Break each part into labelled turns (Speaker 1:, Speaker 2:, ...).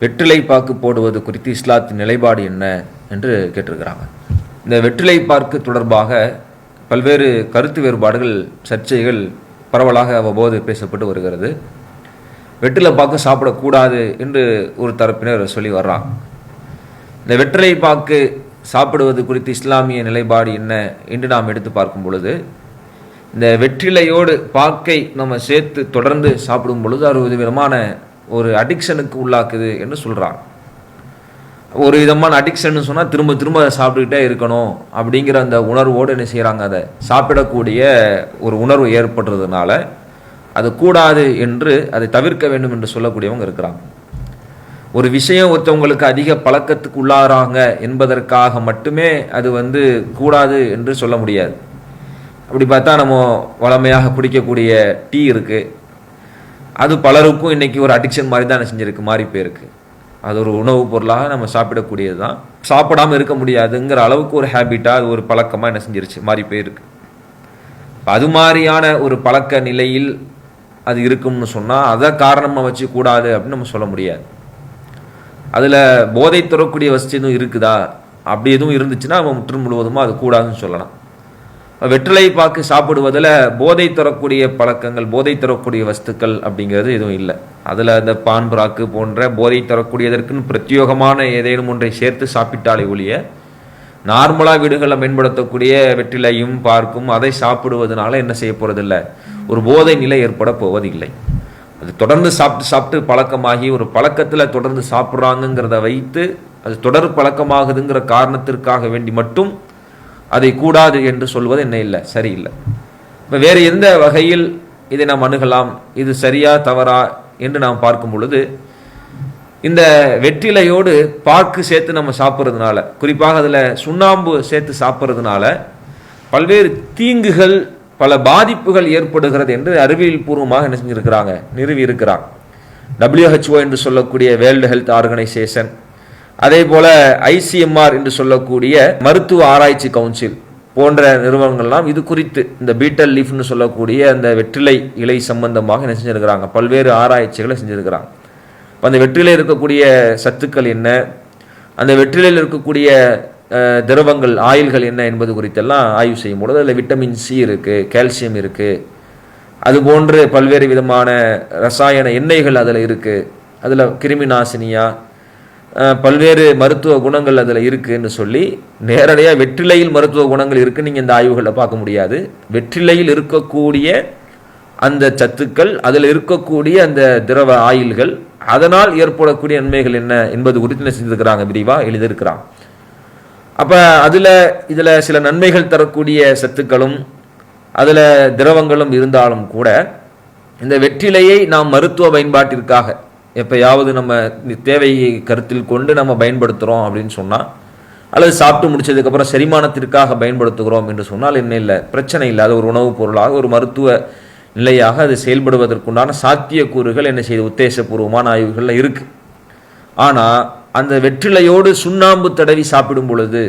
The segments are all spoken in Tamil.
Speaker 1: வெற்றிலை பாக்கு போடுவது குறித்து இஸ்லாத்தின் நிலைப்பாடு என்ன என்று கேட்டிருக்கிறாங்க. இந்த வெற்றிலை பாக்கு தொடர்பாக பல்வேறு கருத்து வேறுபாடுகள், சர்ச்சைகள் பரவலாக அவ்வப்போது பேசப்பட்டு வருகிறது. வெற்றிலை பாக்கு சாப்பிடக்கூடாது என்று ஒரு தரப்பினர் சொல்லி வர்றாங்க. இந்த வெற்றிலை பாக்கு சாப்பிடுவது குறித்து இஸ்லாமிய நிலைப்பாடு என்ன என்று நாம் எடுத்து பார்க்கும் பொழுது, இந்த வெற்றிலையோடு பாக்கை நம்ம சேர்த்து தொடர்ந்து சாப்பிடும் பொழுது அது விதமான ஒரு அடிக்ஷனுக்கு உள்ளாக்குது என்று சொல்கிறாங்க. ஒரு விதமான அடிக்ஷன் சொன்னால் திரும்ப திரும்ப சாப்பிட்டுக்கிட்டே இருக்கணும் அப்படிங்கிற அந்த உணர்வோடு என்ன செய்கிறாங்க, அதை சாப்பிடக்கூடிய ஒரு உணர்வு ஏற்படுறதுனால அது கூடாது என்று அதை தவிர்க்க வேண்டும் என்று சொல்லக்கூடியவங்க இருக்கிறாங்க. ஒரு விஷயம் ஒருத்தவங்களுக்கு அதிக பழக்கத்துக்கு உள்ளாராங்க என்பதற்காக மட்டுமே அது கூடாது என்று சொல்ல முடியாது. அப்படி பார்த்தா நம்ம வளமையாக குடிக்கக்கூடிய டீ இருக்குது, அது பலருக்கும் இன்றைக்கி ஒரு அடிக்ஷன் மாதிரி தான் செஞ்சுருக்கு, மாறி போயிருக்கு. அது ஒரு உணவுப் பொருளாக நம்ம சாப்பிடக்கூடியது தான், சாப்பிடாமல் இருக்க முடியாதுங்கிற அளவுக்கு ஒரு ஹேபிட்டாக, அது ஒரு பழக்கமாக என்ன செஞ்சிருச்சு, மாறி போயிருக்கு. அது மாதிரியான ஒரு பழக்க நிலையில் அது இருக்கும்னு சொன்னால் அதை காரணமாக வச்சு கூடாது அப்படின்னு நம்ம சொல்ல முடியாது. அதில் போதை தரக்கூடிய வசதி எதுவும் இருக்குதா, அப்படி எதுவும் இருந்துச்சுன்னா நம்ம முற்று முழுவதுமாக அது கூடாதுன்னு சொல்லலாம். வெற்றிலை பாக்கு சாப்பிடுவதில் போதை தரக்கூடிய பழக்கங்கள், போதை தரக்கூடிய வஸ்துக்கள் அப்படிங்கிறது எதுவும் இல்லை. அதில் அந்த பான் பிராக்கு போன்ற போதை தரக்கூடியதற்குன்னு பிரத்யோகமான ஏதேனும் ஒன்றை சேர்த்து சாப்பிட்டாலே ஒழிய, நார்மலாக வீடுகளில் பயன்படுத்தக்கூடிய வெற்றிலையும் பார்க்கும் அதை சாப்பிடுவதனால என்ன செய்ய போகிறதில்லை, ஒரு போதை நிலை ஏற்பட போவதில்லை. அது தொடர்ந்து சாப்பிட்டு பழக்கமாகி ஒரு பழக்கத்தில் தொடர்ந்து சாப்பிட்றாங்கிறத வைத்து அது தொடர் பழக்கமாகுதுங்கிற காரணத்திற்காக வேண்டி மட்டும் அதை கூடாது என்று சொல்வது என்ன இல்லை, சரியில்லை. இப்போ வேறு எந்த வகையில் இதை நாம் அணுகலாம், இது சரியா தவறா என்று நாம் பார்க்கும் பொழுது, இந்த வெற்றிலையோடு பாக்கு சேர்த்து நம்ம சாப்பிட்றதுனால, குறிப்பாக அதில் சுண்ணாம்பு சேர்த்து சாப்பிட்றதுனால பல்வேறு தீங்குகள், பல பாதிப்புகள் ஏற்படுகிறது என்று அறிவியல் பூர்வமாக என்ன செஞ்சிருக்கிறாங்க, நிறுவி இருக்கிறாங்க. WHO என்று சொல்லக்கூடிய வேர்ல்டு ஹெல்த் ஆர்கனைசேஷன், அதே போல ICMR என்று சொல்லக்கூடிய மருத்துவ ஆராய்ச்சி கவுன்சில் போன்ற நிறுவனங்கள்லாம் இது குறித்து இந்த பீட்டல் லீஃப்னு சொல்லக்கூடிய அந்த வெற்றிலை இலை சம்பந்தமாக என்ன செஞ்சிருக்கிறாங்க, பல்வேறு ஆராய்ச்சிகளை செஞ்சிருக்கிறாங்க. இப்போ அந்த வெற்றிலை இருக்கக்கூடிய சத்துக்கள் என்ன, அந்த வெற்றிலையில் இருக்கக்கூடிய திரவங்கள், ஆயில்கள் என்ன என்பது குறித்தெல்லாம் ஆய்வு செய்யும் பொழுது அதில் விட்டமின் C இருக்குது, கால்சியம் இருக்குது, அதுபோன்று பல்வேறு விதமான ரசாயன எண்ணெய்கள் அதில் இருக்குது, அதில் கிருமி நாசினியா பல்வேறு மருத்துவ குணங்கள் அதில் இருக்குதுன்னு சொல்லி நேரடியாக வெற்றிலையில் மருத்துவ குணங்கள் இருக்குன்னு நீங்கள் இந்த ஆய்வுகளில் பார்க்க முடியாது. வெற்றிலையில் இருக்கக்கூடிய அந்த சத்துக்கள், அதில் இருக்கக்கூடிய அந்த திரவ ஆயில்கள், அதனால் ஏற்படக்கூடிய நன்மைகள் என்ன என்பது குறித்து என்ன செஞ்சுருக்கிறாங்க, விரிவாக எழுதியிருக்கிறாங்க. அப்போ இதில் சில நன்மைகள் தரக்கூடிய சத்துக்களும் அதில் திரவங்களும் இருந்தாலும் கூட இந்த வெற்றிலையை நாம் மருத்துவ பயன்பாட்டிற்காக எப்போயாவது நம்ம தேவையை கருத்தில் கொண்டு நம்ம பயன்படுத்துகிறோம் அப்படின்னு சொன்னால், அல்லது சாப்பிட்டு முடிச்சதுக்கப்புறம் செரிமானத்திற்காக பயன்படுத்துகிறோம் என்று சொன்னால் என்ன இல்லை, பிரச்சனை இல்லை. அது ஒரு உணவுப் பொருளாக, ஒரு மருத்துவ நிலையாக அது செயல்படுவதற்குண்டான சாத்தியக்கூறுகள் என்ன செய்து உத்தேசபூர்வமான ஆய்வுகளில் இருக்குது. ஆனால் அந்த வெற்றிலையோடு சுண்ணாம்பு தடவி சாப்பிடும் பொழுது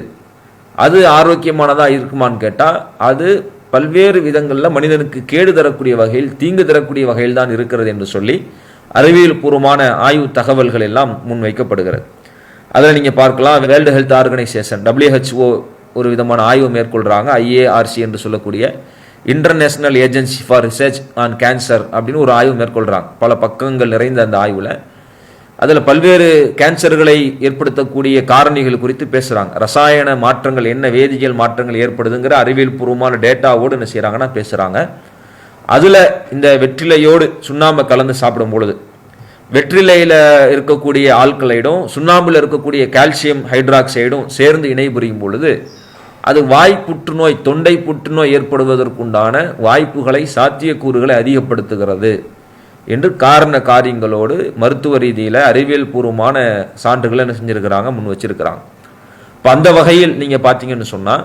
Speaker 1: அது ஆரோக்கியமானதாக இருக்குமான்னு கேட்டால், அது பல்வேறு விதங்களில் மனிதனுக்கு கேடு தரக்கூடிய வகையில், தீங்கு தரக்கூடிய வகையில் தான் இருக்கிறது என்று சொல்லி அறிவியல் பூர்வமான ஆய்வு தகவல்கள் எல்லாம் முன்வைக்கப்படுகிறது. அதில் நீங்கள் பார்க்கலாம், வேர்ல்டு ஹெல்த் ஆர்கனைசேஷன் WHO ஒரு விதமான ஆய்வு மேற்கொள்கிறாங்க. IARC என்று சொல்லக்கூடிய international agency for research on cancer அப்படின்னு ஒரு ஆய்வு மேற்கொள்கிறாங்க. பல பக்கங்கள் நிறைந்த அந்த ஆய்வில் அதில் பல்வேறு கேன்சர்களை ஏற்படுத்தக்கூடிய காரணிகள் குறித்து பேசுகிறாங்க. ரசாயன மாற்றங்கள் என்ன, வேதியியல் மாற்றங்கள் ஏற்படுதுங்கிற அறிவியல் பூர்வமான டேட்டாவோடு என்ன செய்கிறாங்கன்னா பேசுகிறாங்க. அதில் இந்த வெற்றிலையோடு சுண்ணாம்பை கலந்து சாப்பிடும் பொழுது வெற்றிலையில் இருக்கக்கூடிய ஆல்கலைடும் சுண்ணாம்பில் இருக்கக்கூடிய கால்சியம் ஹைட்ராக்சைடும் சேர்ந்து இணை புரியும் பொழுது அது வாய் புற்றுநோய், தொண்டை புற்றுநோய் ஏற்படுவதற்குண்டான வாய்ப்புகளை, சாத்தியக்கூறுகளை அதிகப்படுத்துகிறது என்று காரண காரியங்களோடு மருத்துவ ரீதியில் அறிவியல் பூர்வமான சான்றுகளை என்ன செஞ்சுருக்கிறாங்க, முன் வச்சிருக்கிறாங்க. இப்போ அந்த வகையில் நீங்கள் பார்த்தீங்கன்னு சொன்னால்,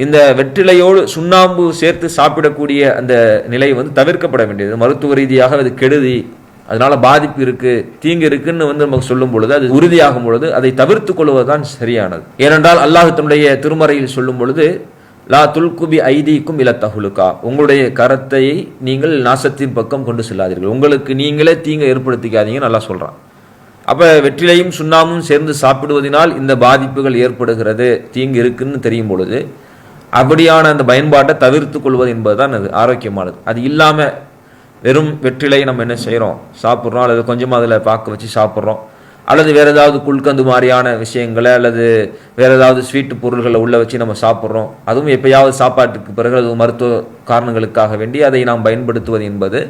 Speaker 1: இந்த வெற்றிலையோடு சுண்ணாம்பு சேர்த்து சாப்பிடக்கூடிய அந்த நிலை தவிர்க்கப்பட வேண்டியது. மருத்துவ ரீதியாக அது கெடுதி, அதனால் பாதிப்பு இருக்குது, தீங்கு இருக்குன்னு நமக்கு சொல்லும் பொழுது, அது உறுதியாகும் பொழுது அதை தவிர்த்து கொள்வதுதான் சரியானது. ஏனென்றால் அல்லாஹ் தன்னுடைய திருமறையில் சொல்லும் பொழுது, லா துல்குபி ஐதீக்கும் இல தஹுலுகா, உங்களுடைய கரத்தை நீங்கள் நாசத்தின் பக்கம் கொண்டு செல்லாதீர்கள், உங்களுக்கு நீங்களே தீங்கை ஏற்படுத்திக்காதீங்கன்னு நல்லா சொல்கிறான். அப்போ வெற்றிலையும் சுண்ணாமும் சேர்ந்து சாப்பிடுவதனால் இந்த பாதிப்புகள் ஏற்படுகிறது, தீங்கு இருக்குன்னு தெரியும் பொழுது அப்படியான அந்த பயன்பாட்டை தவிர்த்து கொள்வது என்பது தான் அது ஆரோக்கியமானது. அது இல்லாமல் வெறும் வெற்றிலை நம்ம என்ன செய்கிறோம், சாப்பிட்றோம், அல்லது கொஞ்சமாக அதில் பாக்க வச்சு சாப்பிட்றோம், அல்லது வேறு ஏதாவது குல்கந்து மாதிரியான விஷயங்களை அல்லது வேறு ஏதாவது ஸ்வீட்டு பொருள்களை உள்ள வச்சு நம்ம சாப்பிட்றோம், அதுவும் எப்பயாவது சாப்பாட்டுக்கு பிறகு அது மருத்துவ காரணங்களுக்காக வேண்டி அதை நாம் பயன்படுத்துவது என்பது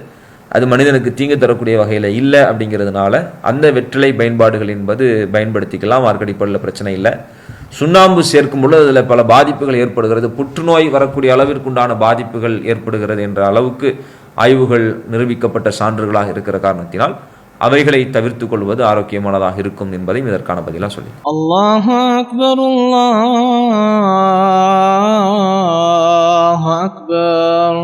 Speaker 1: அது மனிதனுக்கு தீங்கு தரக்கூடிய வகையில் இல்லை. அப்படிங்கிறதுனால அந்த வெற்றிலை பயன்பாடுகள் என்பது பயன்படுத்திக்கலாம், மார்க்கடிப்படையில் பிரச்சனை இல்லை. சுண்ணாம்பு சேர்க்கும் பொழுது அதில் பல பாதிப்புகள் ஏற்படுகிறது, புற்றுநோய் வரக்கூடிய அளவிற்குண்டான பாதிப்புகள் ஏற்படுகிறது என்ற அளவுக்கு ஆய்வுகள் நிரூபிக்கப்பட்ட சான்றுகளாக இருக்கிற காரணத்தினால் அவைகளை தவிர்த்து கொள்வது ஆரோக்கியமானதாக இருக்கும் என்பதையும் இதற்கான பதிலாக சொல்லி.
Speaker 2: அல்லாஹு அக்பர், அல்லாஹு அக்பர்.